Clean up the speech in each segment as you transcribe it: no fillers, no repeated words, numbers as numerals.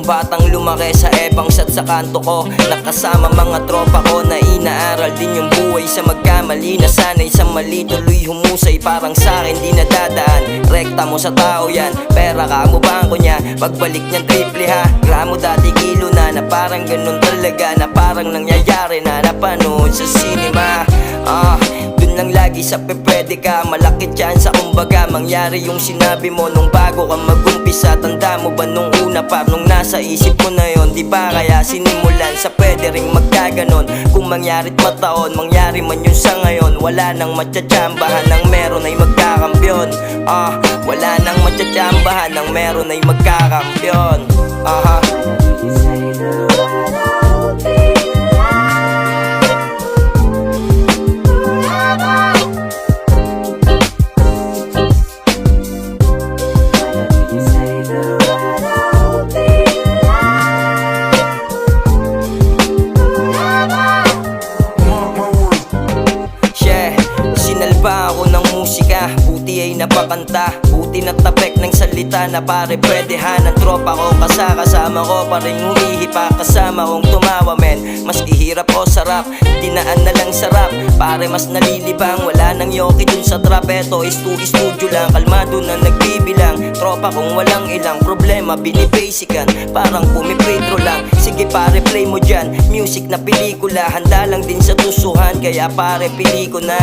Isang batang lumaki sa Ebangs at sa kanto ko, nakasama mga tropa ko na inaaral din yung buhay sa magkamali. Nasanay sa mali, tuloy humusay, parang sa'kin di nadadaan. Rekta mo sa tao yan, pera ka mo bangko niya. Pagbalik niyan triple ha, gramo dati kilo na parang ganun talaga, na parang nangyayari na napanood sa cinema. Dun lang lagi sa pwede ka, malaki tsansa kumbaga mangyari yung sinabi mo nung bago ka mag-umpisa. Tanda mo ba nung una pa, nung nasa isip mo na yon, di ba kaya sinimulan sa pwede ring magkaganon? Kung mangyarit mataon, mangyari man yun sa ngayon, wala nang matsatsambahan, ang meron ay magkakampyon. Wala nang matsatsambahan, ang meron ay magkakampyon. Sinalba ako ng musika, buti ay napakanta. Buti na tapek ng salita na pare pwedehan. Ang tropa ko kasama ko pa rin humihipa, kasama kong tumawa men. Mas ihirap o sarap, dinaan na lang sarap, pare mas nalilibang. Wala nang yoki dun sa trap, eto studio lang, kalmado na nagbibilang. Tropa kong walang ilang problema, binibasican, parang pumipretro lang. Sige pare play mo dyan, music na pelikula, handa lang din sa tusuhan, kaya pare pili ko na.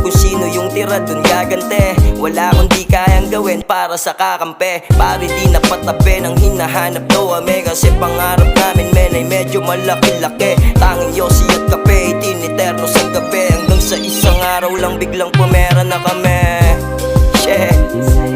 Kung sino yung tira dun gagante, wala akong di kayang gawin para sa kakampi. Pare di napatabi ng hinahanap to ame, kasi pangarap namin men ay medyo malaki-laki. Tanging yosi at kape, itiniterno sa gabi, hanggang sa isang araw lang biglang pumera na kami. Yeah.